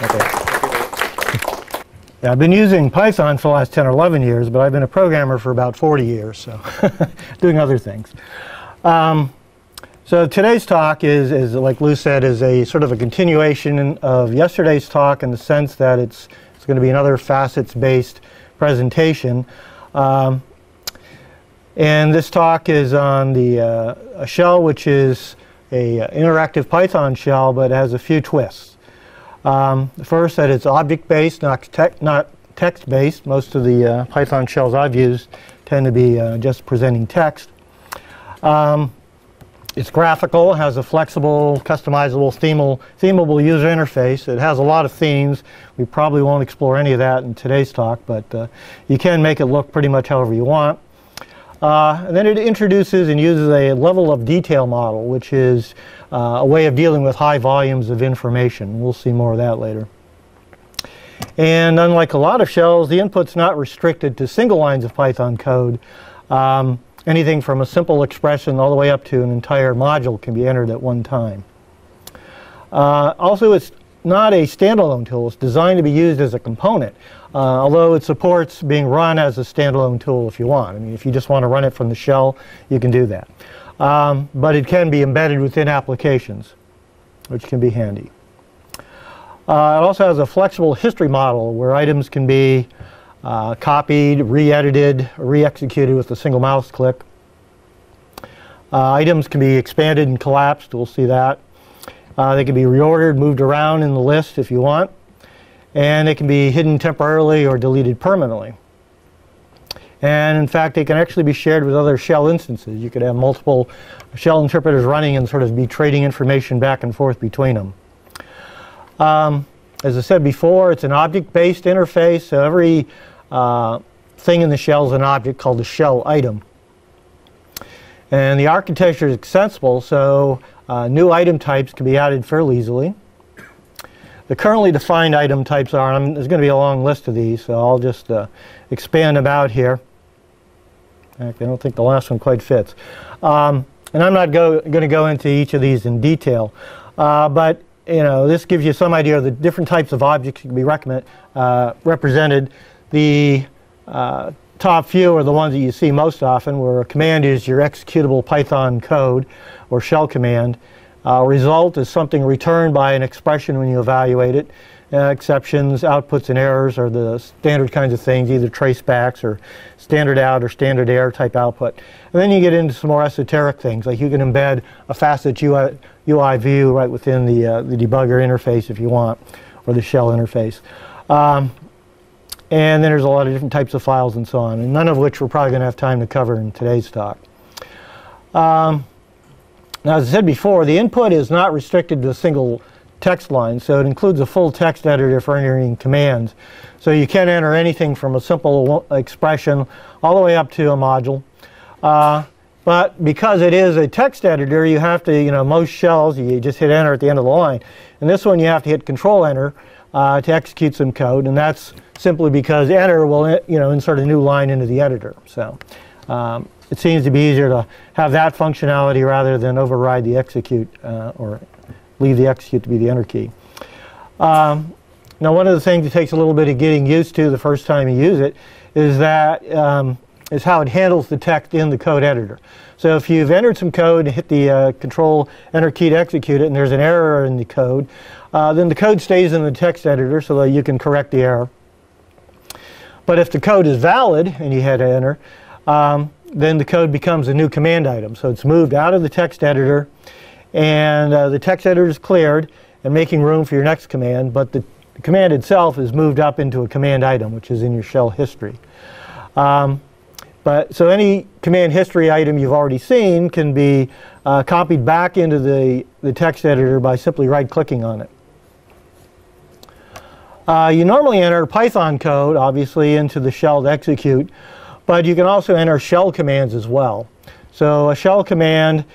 Okay. Yeah, I've been using Python for the last 10 or 11 years, but I've been a programmer for about 40 years, so doing other things. So today's talk is, like Lou said, is a sort of a continuation of yesterday's talk in the sense that it's going to be another facets-based presentation. And this talk is on a shell which is an interactive Python shell, but has a few twists. First, that it's object-based, not text-based. Most of the Python shells I've used tend to be just presenting text. It's graphical, has a flexible, customizable, themable user interface. It has a lot of themes. We probably won't explore any of that in today's talk, but you can make it look pretty much however you want. And then it introduces and uses a level of detail model, which is a way of dealing with high volumes of information. We'll see more of that later. And unlike a lot of shells, the input's not restricted to single lines of Python code. Anything from a simple expression all the way up to an entire module can be entered at one time. Also, it's not a standalone tool. It's designed to be used as a component, although it supports being run as a standalone tool if you want. I mean, if you just want to run it from the shell, you can do that. But it can be embedded within applications, which can be handy. It also has a flexible history model where items can be copied, re-edited, re-executed with a single mouse click. Items can be expanded and collapsed. We'll see that. They can be reordered, moved around in the list if you want. And they can be hidden temporarily or deleted permanently. And in fact, they can actually be shared with other shell instances. You could have multiple shell interpreters running and sort of be trading information back and forth between them. As I said before, it's an object-based interface, so every thing in the shell is an object called a shell item. And the architecture is extensible, so new item types can be added fairly easily. The currently defined item types are, and there's going to be a long list of these, so I'll just expand them out here. In fact, I don't think the last one quite fits. And I'm not going to go into each of these in detail, but you know, this gives you some idea of the different types of objects that can be represented. The top few are the ones that you see most often, where a command is your executable Python code or shell command. Result is something returned by an expression when you evaluate it. Exceptions, outputs, and errors are the standard kinds of things, either tracebacks or standard out or standard error type output. And then you get into some more esoteric things, like you can embed a facet UI view right within the debugger interface if you want, or the shell interface. And then there's a lot of different types of files and so on, and none of which we're probably going to have time to cover in today's talk. Now, as I said before, the input is not restricted to a single text line, so it includes a full text editor for entering commands. So you can enter anything from a simple expression all the way up to a module. But because it is a text editor, you have to, you know, most shells, you just hit enter at the end of the line. And this one you have to hit control enter to execute some code, and that's simply because enter will, you know, insert a new line into the editor. So it seems to be easier to have that functionality rather than override the execute or leave the execute to be the enter key. Now, one of the things that takes a little bit of getting used to the first time you use it is that is how it handles the text in the code editor. So if you've entered some code and hit the control enter key to execute it, and there's an error in the code, then the code stays in the text editor so that you can correct the error. But if the code is valid and you hit enter, then the code becomes a new command item. So it's moved out of the text editor, and the text editor is cleared and making room for your next command, but the command itself is moved up into a command item, which is in your shell history. So any command history item you've already seen can be copied back into the text editor by simply right-clicking on it. You normally enter Python code, obviously, into the shell to execute, but you can also enter shell commands as well. So a shell command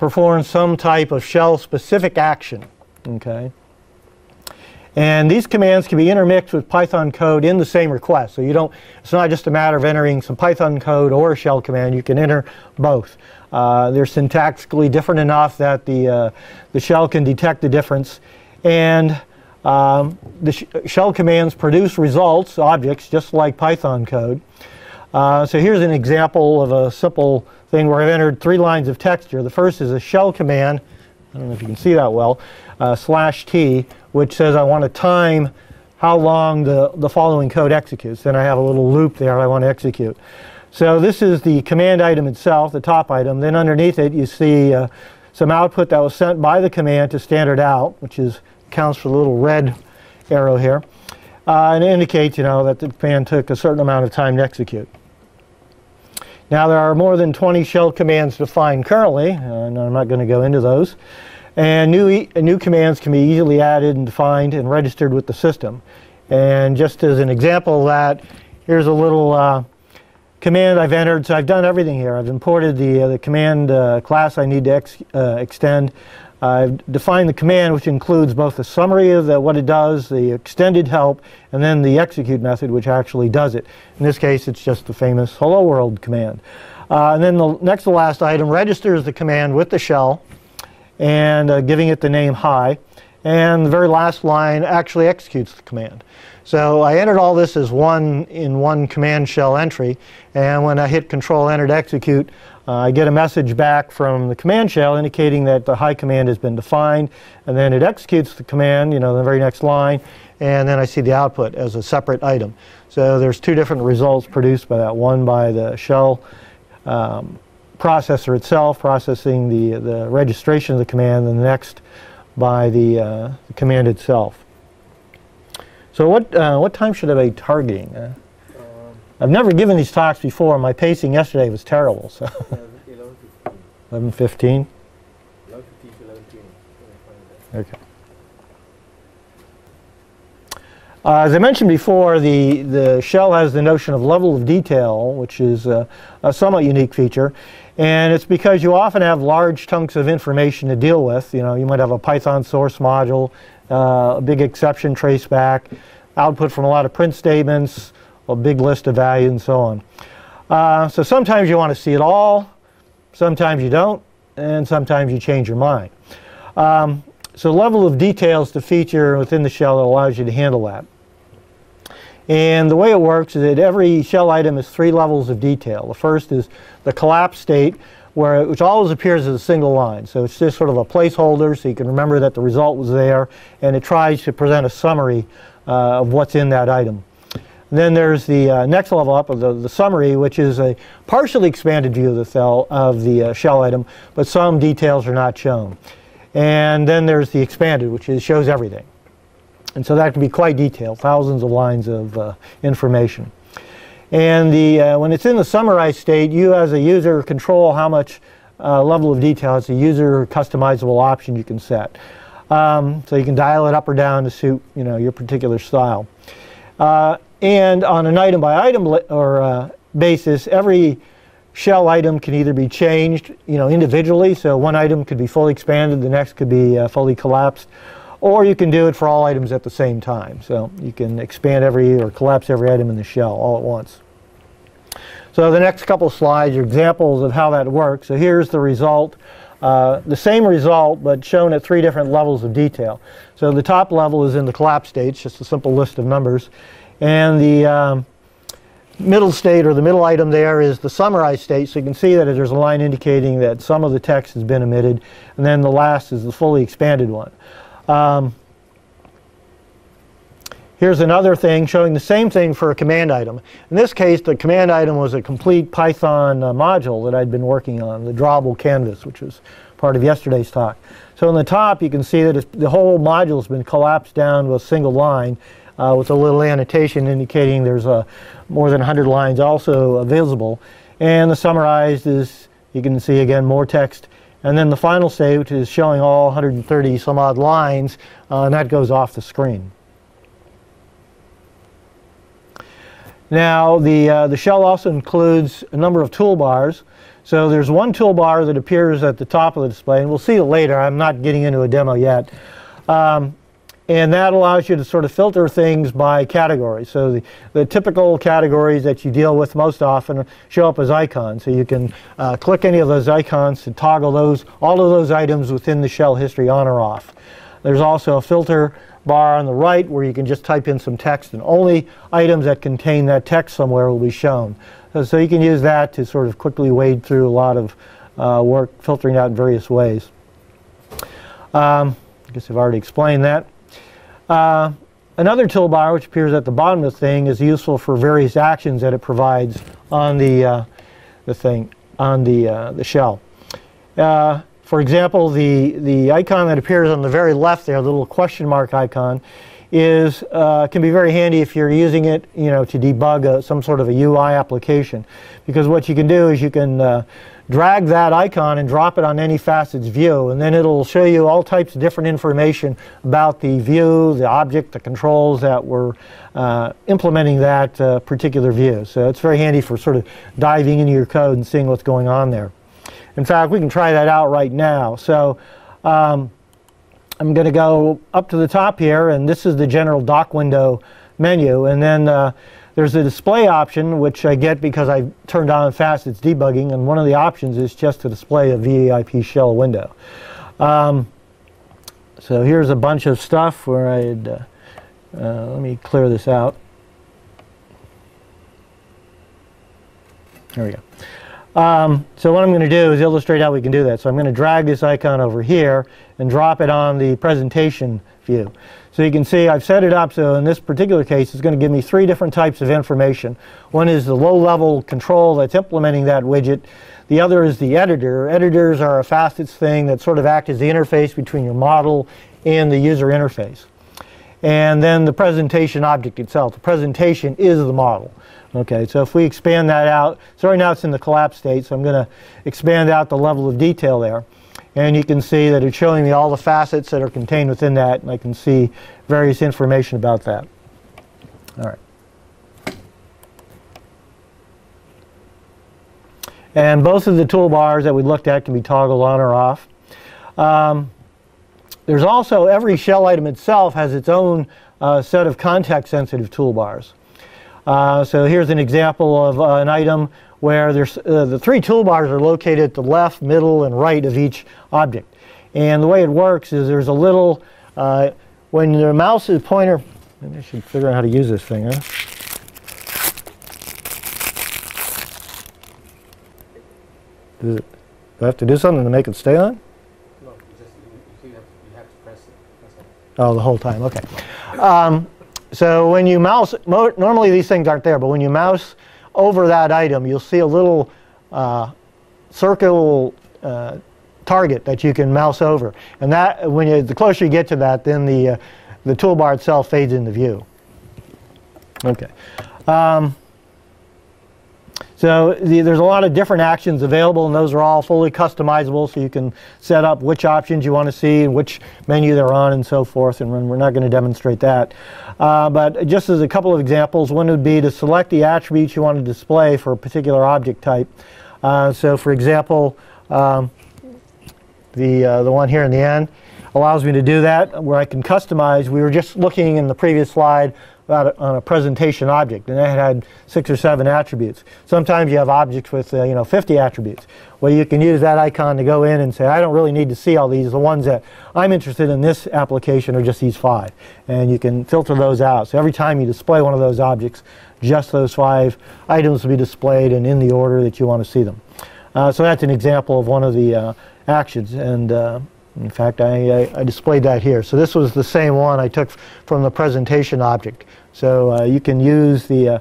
performs some type of shell-specific action. Okay? And these commands can be intermixed with Python code in the same request. So it's not just a matter of entering some Python code or a shell command. You can enter both. They're syntactically different enough that the shell can detect the difference. And shell commands produce results, objects, just like Python code. So here's an example of a simple thing where I've entered 3 lines of text here. The first is a shell command, I don't know if you can see that well, /t, which says I want to time how long the following code executes. Then I have a little loop there I want to execute. So this is the command item itself, the top item. Then underneath it you see some output that was sent by the command to standard out, which counts for the little red arrow here. And it indicates, that the command took a certain amount of time to execute. Now there are more than 20 shell commands defined currently, and I'm not going to go into those. And new commands can be easily added and defined and registered with the system. And just as an example of that, here's a little command I've entered. So I've done everything here. I've imported the command class I need to extend. I've defined the command, which includes both the summary of what it does, the extended help, and then the execute method, which actually does it. In this case, it's just the famous hello world command. And then the next to last item registers the command with the shell and giving it the name hi. And the very last line actually executes the command. So I entered all this as one command shell entry, and when I hit Control Enter to execute, I get a message back from the command shell indicating that the hi command has been defined, and then it executes the command, the very next line, and then I see the output as a separate item. So there's 2 different results produced by that. One by the shell processor itself processing the registration of the command, and the next by the command itself. So what time should I be targeting? I've never given these talks before. My pacing yesterday was terrible. So 11:15. 11:15 to 11:20. Okay. As I mentioned before, the shell has the notion of level of detail, which is a somewhat unique feature. And it's because you often have large chunks of information to deal with. You might have a Python source module, a big exception traceback, output from a lot of print statements, a big list of values, and so on. So sometimes you want to see it all, sometimes you don't, and sometimes you change your mind. So level of detail is the feature within the shell that allows you to handle that. And the way it works is that every shell item has 3 levels of detail. The first is the collapse state, which always appears as a single line. So it's just sort of a placeholder so you can remember that the result was there, and it tries to present a summary of what's in that item. And then there's the next level up of the summary, which is a partially expanded view of the shell item, but some details are not shown. And then there's the expanded, which shows everything. And so that can be quite detailed, thousands of lines of information. And when it's in the summarized state, you as a user control how much level of detail. It's a user customizable option you can set. So you can dial it up or down to suit your particular style. And on an item by item basis, every shell item can either be changed individually. So one item could be fully expanded, the next could be fully collapsed. Or you can do it for all items at the same time. So you can expand or collapse every item in the shell all at once. So the next couple of slides are examples of how that works. So here's the result. The same result, but shown at 3 different levels of detail. So the top level is in the collapse state, it's just a simple list of numbers. And the middle state, or the middle item there, is the summarized state. So you can see that there's a line indicating that some of the text has been omitted. And then the last is the fully expanded one. Here's another thing showing the same thing for a command item. In this case, the command item was a complete Python module that I'd been working on, the drawable canvas, which was part of yesterday's talk. So on the top, you can see that the whole module has been collapsed down to a single line with a little annotation indicating there's more than 100 lines also visible. And the summarized is, you can see again, more text. And then the final state, which is showing all 130 some odd lines, and that goes off the screen. Now, the shell also includes a number of toolbars. So there's one toolbar that appears at the top of the display, and we'll see it later. I'm not getting into a demo yet. And that allows you to sort of filter things by category. So the typical categories that you deal with most often show up as icons. So you can click any of those icons to toggle all of those items within the shell history on or off. There's also a filter bar on the right where you can just type in some text, and only items that contain that text somewhere will be shown. So you can use that to sort of quickly wade through a lot of work filtering out in various ways. I guess I've already explained that. Another toolbar, which appears at the bottom of the thing, is useful for various actions that it provides on the shell. For example, the icon that appears on the very left there, the little question mark icon, can be very handy if you're using it, to debug some sort of a UI application. Because what you can do is you can drag that icon and drop it on any facets view, and then it'll show you all types of different information about the view, the object, the controls that were implementing that particular view. So it's very handy for sort of diving into your code and seeing what's going on there. In fact, we can try that out right now. So I'm going to go up to the top here, and this is the general dock window menu, and then there's a display option, which I get because I turned on facets debugging, and one of the options is just to display a VIP shell window. So here's a bunch of stuff where I'd, let me clear this out. There we go. So what I'm going to do is illustrate how we can do that. So I'm going to drag this icon over here and drop it on the presentation view. So you can see I've set it up so in this particular case it's going to give me 3 different types of information. One is the low-level control that's implementing that widget. The other is the editor. Editors are a facets thing that sort of act as the interface between your model and the user interface. And then the presentation object itself. The presentation is the model. Okay, so if we expand that out, so right now it's in the collapse state, so I'm going to expand out the level of detail there. And you can see that it's showing me all the facets that are contained within that, and I can see various information about that. All right. And both of the toolbars that we looked at can be toggled on or off. There's also, every shell item itself has its own set of context-sensitive toolbars. So here's an example of an item where there's, the 3 toolbars are located at the left, middle, and right of each object. And the way it works is there's a little, when the mouse is pointer, maybe I should figure out how to use this thing, huh? Do I have to do something to make it stay on? No, you have to press it. Oh, the whole time, okay. So when you mouse, normally these things aren't there, but when you mouse over that item, you'll see a little circle target that you can mouse over. And that, the closer you get to that, then the toolbar itself fades into view. Okay. So there's a lot of different actions available, and those are all fully customizable, so you can set up which options you want to see and which menu they're on and so forth, and we're not going to demonstrate that. But just as a couple of examples, one would be to select the attributes you want to display for a particular object type. So for example, the one here in the end allows me to do that, where I can customize. We were just looking in the previous slide on a presentation object, and that had 6 or 7 attributes. Sometimes you have objects with 50 attributes. Well, you can use that icon to go in and say, I don't really need to see all these. The ones that I'm interested in this application are just these 5. And you can filter those out. So every time you display one of those objects, just those 5 items will be displayed and in the order that you want to see them. So that's an example of one of the actions. And in fact, I displayed that here. So this was the same one I took from the presentation object. So you can use the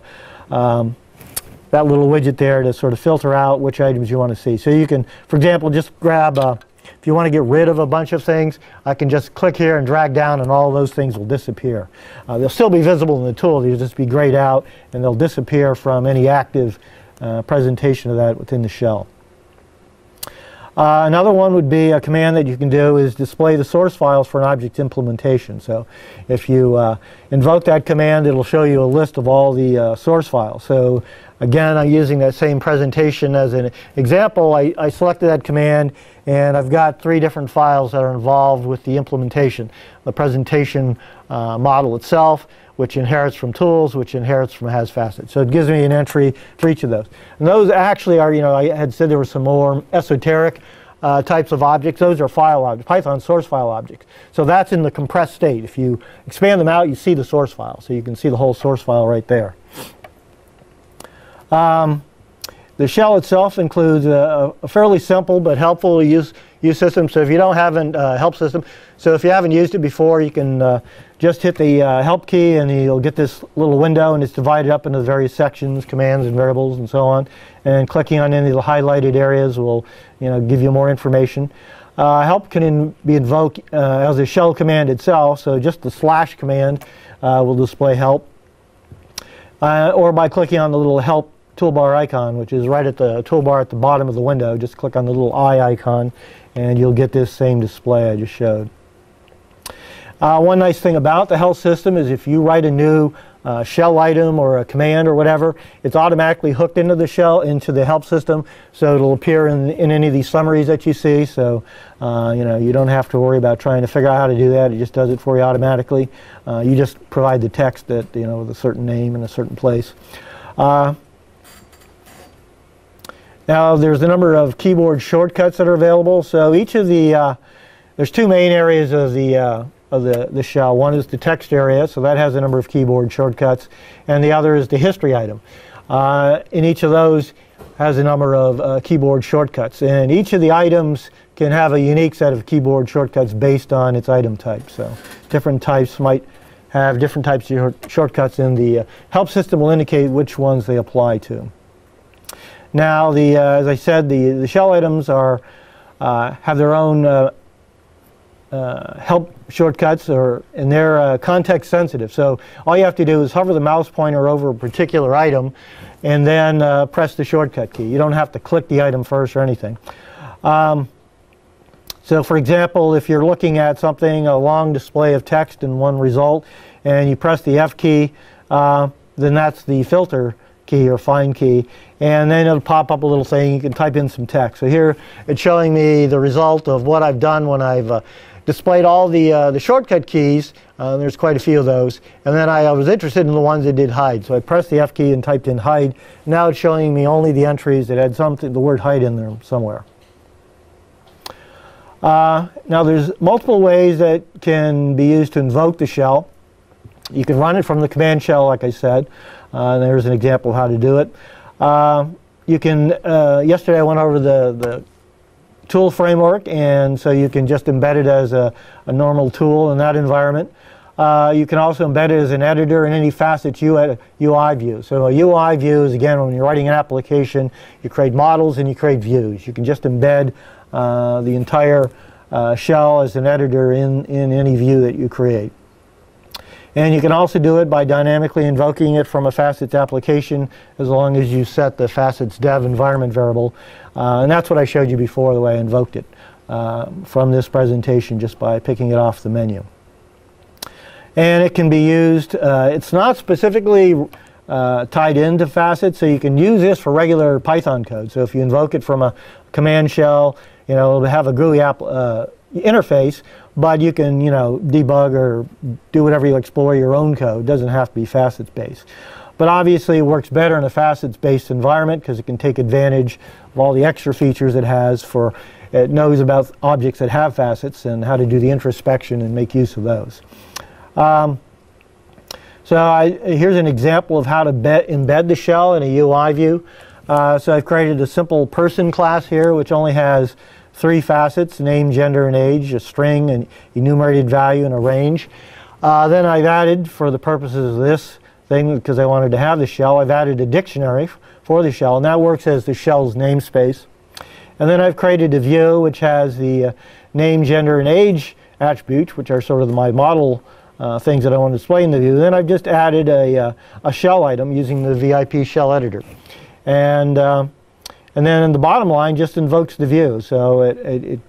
that little widget there to sort of filter out which items you want to see. So you can, for example, just grab, if you want to get rid of a bunch of things, I can just click here and drag down, and all those things will disappear. They'll still be visible in the tool. They'll just be grayed out, and they'll disappear from any active presentation of that within the shell. Another one would be a command that you can do is display the source files for an object implementation. So if you invoke that command, it'll show you a list of all the source files. So again, I'm using that same presentation as an example. I selected that command, and I've got 3 different files that are involved with the implementation. The presentation model itself, which inherits from tools, which inherits from has facets. So it gives me an entry for each of those. And those actually are, I had said there were some more esoteric types of objects, those are file objects, Python source file objects. So that's in the compressed state. If you expand them out, you see the source file. So you can see the whole source file right there. The shell itself includes a fairly simple but helpful use system. So if you don't have a help system, so if you haven't used it before, you can just hit the help key and you'll get this little window, and it's divided up into various sections, commands and variables and so on. And clicking on any of the highlighted areas will give you more information. Help can be invoked as a shell command itself, so just the / command will display help. Or by clicking on the little help toolbar icon, which is right at the toolbar at the bottom of the window. Just click on the little eye icon and you'll get this same display I just showed. One nice thing about the help system is if you write a new shell item or a command or whatever, it's automatically hooked into the shell, into the help system, so it'll appear in any of these summaries that you see. So you don't have to worry about trying to figure out how to do that. It just does it for you automatically. You just provide the text that with a certain name in a certain place. Now there's a number of keyboard shortcuts that are available. So each of the there's two main areas of the shell. One is the text area, so that has a number of keyboard shortcuts, and the other is the history item. In each of those has a number of keyboard shortcuts, and each of the items can have a unique set of keyboard shortcuts based on its item type. So different types might have different types of shortcuts, and the help system will indicate which ones they apply to. Now, as I said, the shell items have their own help shortcuts, and they're context sensitive. So all you have to do is hover the mouse pointer over a particular item and then press the shortcut key. You don't have to click the item first or anything. So for example, if you're looking at something, a long display of text in one result, and you press the F key, then that's the filter key or find key, and then it'll pop up a little thing. You can type in some text. So here it's showing me the result of what I've done when I've displayed all the shortcut keys. There's quite a few of those, and then I was interested in the ones that did hide. So I pressed the F key and typed in hide. Now it's showing me only the entries that had the word hide in there somewhere. Now there's multiple ways that can be used to invoke the shell. You can run it from the command shell, like I said. There's an example of how to do it. You can, yesterday I went over the tool framework, and so you can just embed it as a normal tool in that environment. You can also embed it as an editor in any facets UI view. So a UI view is, again, when you're writing an application, you create models and you create views. You can just embed the entire shell as an editor in any view that you create. And you can also do it by dynamically invoking it from a facets application, as long as you set the facets dev environment variable. And that's what I showed you before, the way I invoked it from this presentation, just by picking it off the menu. And it can be used, it's not specifically tied into facets, so you can use this for regular Python code. So if you invoke it from a command shell, it'll have a GUI app interface, but you can debug or do whatever you explore your own code. It doesn't have to be facets based, but obviously it works better in a facets based environment because it can take advantage of all the extra features it has. It knows about objects that have facets and how to do the introspection and make use of those. Here's an example of how to embed the shell in a UI view. So I've created a simple person class here, which only has 3 facets: name, gender, and age, a string, an enumerated value, and a range. Then I've added, for the purposes of this thing, because I wanted to have the shell, I've added a dictionary for the shell, and that works as the shell's namespace. And then I've created a view which has the name, gender, and age attributes, which are sort of my model things that I want to display in the view. Then I've just added a shell item using the VIP shell editor. And then in the bottom line just invokes the view. So it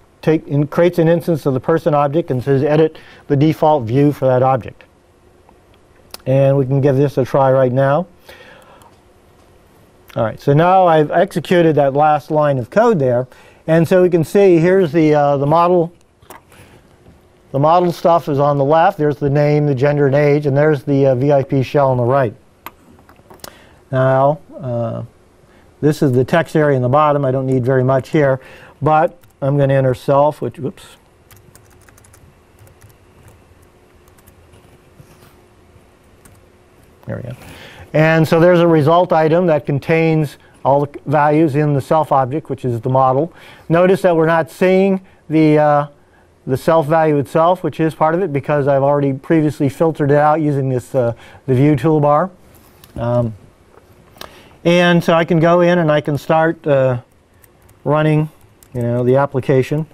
creates an instance of the person object and says edit the default view for that object. And we can give this a try right now. All right, so now I've executed that last line of code there. And so we can see here's the model. The model stuff is on the left. There's the name, the gender, and age. And there's the VIP shell on the right. Now, this is the text area in the bottom. I don't need very much here. But I'm going to enter self, which, whoops. There we go. And so there's a result item that contains all the values in the self object, which is the model. Notice that we're not seeing the self value itself, which is part of it, because I've already previously filtered it out using this the view toolbar. And so I can go in and I can start running, the application.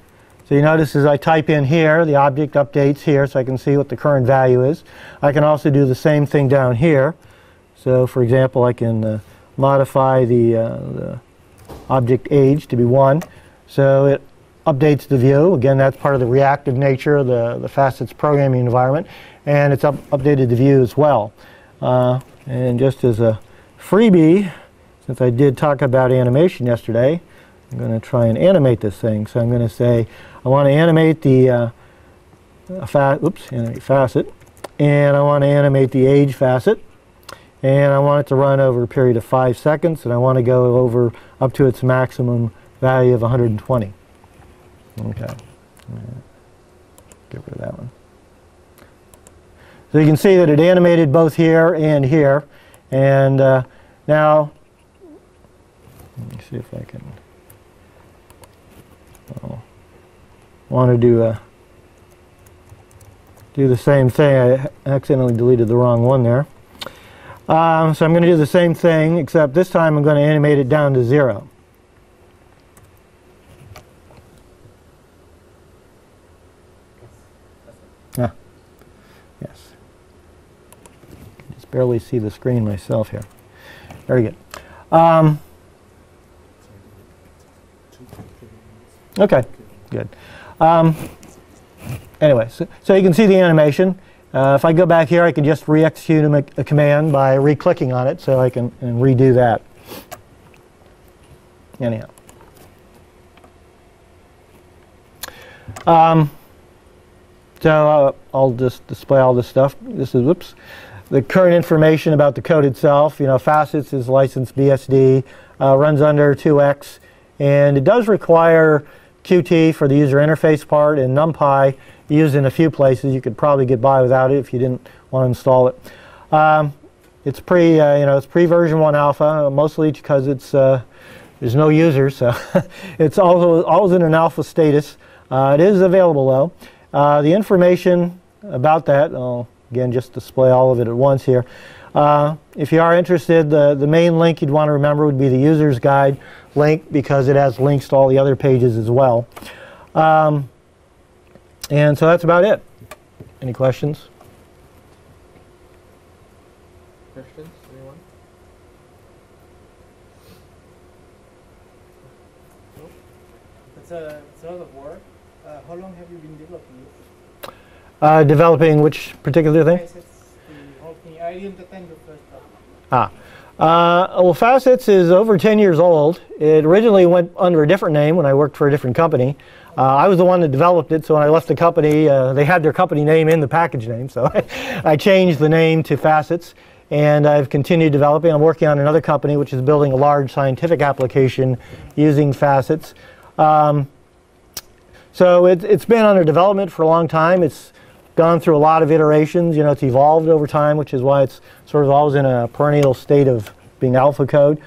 So you notice as I type in here, the object updates here, so I can see what the current value is. I can also do the same thing down here. So for example, I can modify the object age to be 1. So it updates the view. Again, that's part of the reactive nature of the Facets programming environment. And it's updated the view as well. And just as a freebie, since I did talk about animation yesterday, I'm going to try and animate this thing. So I'm going to say I want to animate the animate facet, and I want to animate the age facet, and I want it to run over a period of 5 seconds, and I want to go over up to its maximum value of 120. Okay, get rid of that one. So you can see that it animated both here and here, and now let me see if I can. I want to do the same thing. I accidentally deleted the wrong one there. So I'm going to do the same thing, except this time I'm going to animate it down to 0. Ah, yes. I can just barely see the screen myself here. Very good. Okay, good. Anyway, so you can see the animation. If I go back here, I can just re-execute a command by re-clicking on it, so I can redo that. Anyhow. So I'll just display all this stuff. This is, whoops, the current information about the code itself. Facets is licensed BSD, runs under 2x, and it does require Qt for the user interface part, and NumPy used in a few places. You could probably get by without it if you didn't want to install it. It's it's pre-version 1 alpha, mostly because it's there's no users, so it's always in an alpha status. It is available though. The information about that, I'll again just display all of it at once here. If you are interested, the main link you'd want to remember would be the user's guide link, because it has links to all the other pages as well. And so that's about it. Any questions? Questions, anyone? No? It's a lot of work. How long have you been developing it? Developing which particular thing? Facets, the whole thing. I didn't attend the first time. Well, Facets is over 10 years old. It originally went under a different name when I worked for a different company. I was the one that developed it, so when I left the company, they had their company name in the package name, so I changed the name to Facets, and I've continued developing. I'm working on another company which is building a large scientific application using Facets. So it's been under development for a long time. It's gone through a lot of iterations. It's evolved over time, which is why it's sort of always in a perennial state of being alpha code.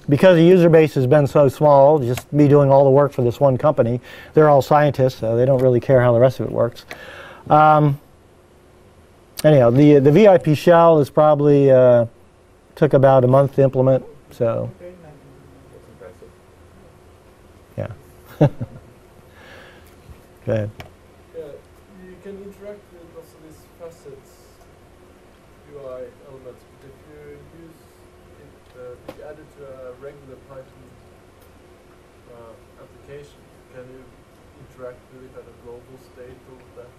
Because the user base has been so small, just me doing all the work for this one company, they're all scientists, so they don't really care how the rest of it works. Anyhow, the VIP shell is probably took about a month to implement, so That's impressive. yeah. Go ahead. You can interact with also these facets UI elements, but if you use it, if you add it to a regular Python application, can you interact with it at a global state or that?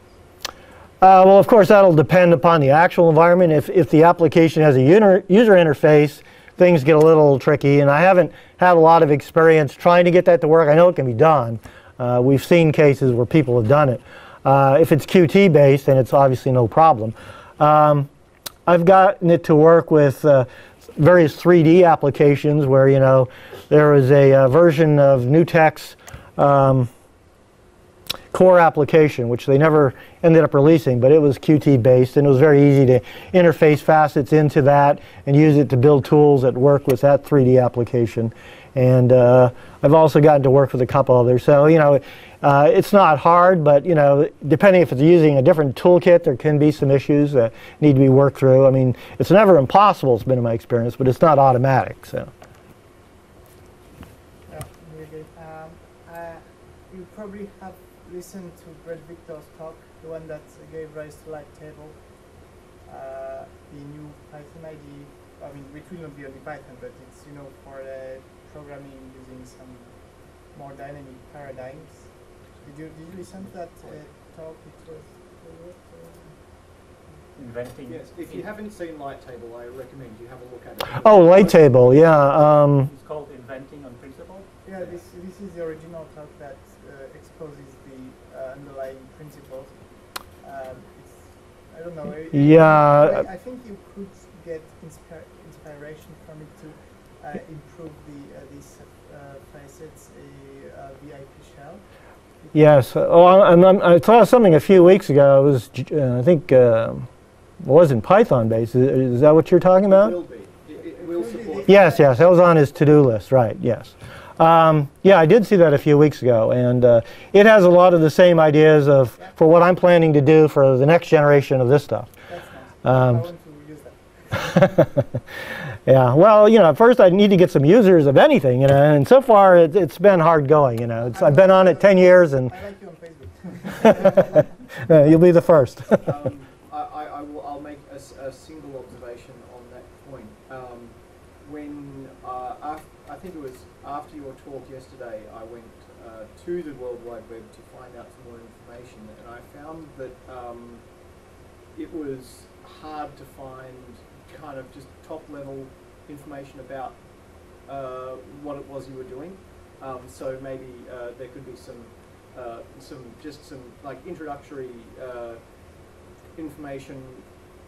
Well, of course, that'll depend upon the actual environment. If the application has a user interface, things get a little tricky, and I haven't had a lot of experience trying to get that to work. I know it can be done. We've seen cases where people have done it. If it's Qt based, then it's obviously no problem. I've gotten it to work with various 3D applications where, you know, there was a version of Nutek's core application, which they never ended up releasing, but it was Qt based, and it was very easy to interface facets into that and use it to build tools that work with that 3D application. And I've also gotten to work with a couple others. So, you know, it's not hard, but, you know, depending if it's using a different toolkit, there can be some issues that need to be worked through. I mean, it's never impossible, it's been in my experience, but it's not automatic. So. Yeah, very good. You probably have listened to Brett Victor's talk, the one that gave rise to Light Table, the new Python IDE. I mean, it will not be only Python, but it's, you know, for programming using some more dynamic paradigms. Did you listen to that talk? It was Inventing. Yes, if you haven't seen Light Table, I recommend you have a look at it. Oh, Light Table, yeah. It's called Inventing on Principle. Yeah, this is the original talk that exposes the underlying principles. I don't know. Yeah. I think you could get inspiration from it to improve these facets, VIP shell. Yes. Oh, I saw something a few weeks ago. It was, I think, it wasn't Python based. Is that what you're talking about? It will be. It will support. Yes, yes. That was on his to-do list, right? Yes. Yeah, I did see that a few weeks ago, and it has a lot of the same ideas for what I'm planning to do for the next generation of this stuff. That's nice. I want to use that. Yeah, well, you know, first I need to get some users of anything, you know, and so far it's been hard going, you know. I've been on it 10 years, and I like you on Facebook. you'll be the first. I'll make a single observation on that point. I think it was after your talk yesterday, I went to the World Wide Web to find out some more information, and I found that it was hard to find kind of just top-level information about what it was you were doing. So maybe there could be some like introductory information,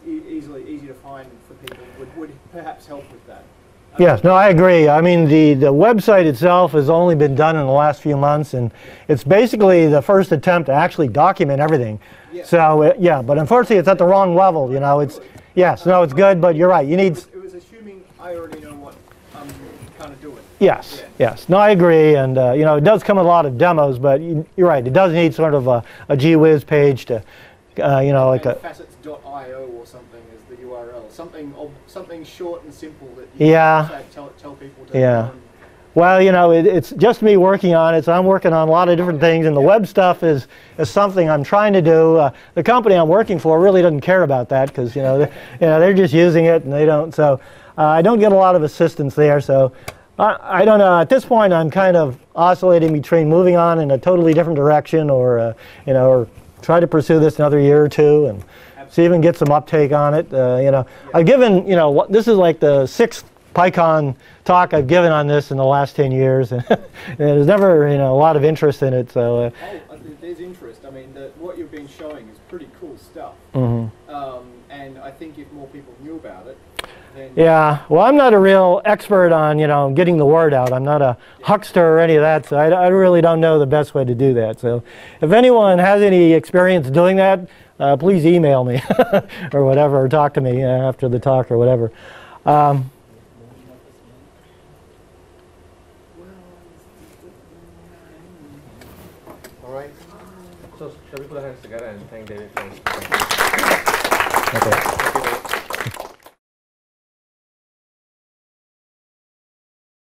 easy to find for people would perhaps help with that. Yes, no, I agree. I mean, the website itself has only been done in the last few months, and it's basically the first attempt to actually document everything. Yeah. So, yeah, but unfortunately it's at the wrong level, you know. It's, yes, no, it's good, but you're right. You need... It was assuming I already know what I'm kind of doing. Yes, Yeah. yes. No, I agree, and, you know, it does come with a lot of demos, but you're right. It does need sort of a gee whiz page to, you know, like a... Facets.io or something is the URL. Something short and simple that you Yeah. can tell people to Yeah. Well, you know, it's just me working on it, so I'm working on a lot of different things, and the web stuff is something I'm trying to do. The company I'm working for really doesn't care about that because, you know, they're just using it, and they don't. So I don't get a lot of assistance there. So I don't know. At this point, I'm kind of oscillating between moving on in a totally different direction, or you know, or try to pursue this another year or two, and see if we can get some uptake on it. You know, I've given, you know, this is like the 6th PyCon talk I've given on this in the last 10 years, and there's never, you know, a lot of interest in it. So there's interest. I mean, what you've been showing is pretty cool stuff. And I think if more people knew about it, then yeah. Well, I'm not a real expert on, you know, getting the word out. I'm not a huckster or any of that, so I really don't know the best way to do that. So if anyone has any experience doing that, please email me or whatever, or talk to me after the talk or whatever. all right. So shall we put our hands together and thank David for his Okay.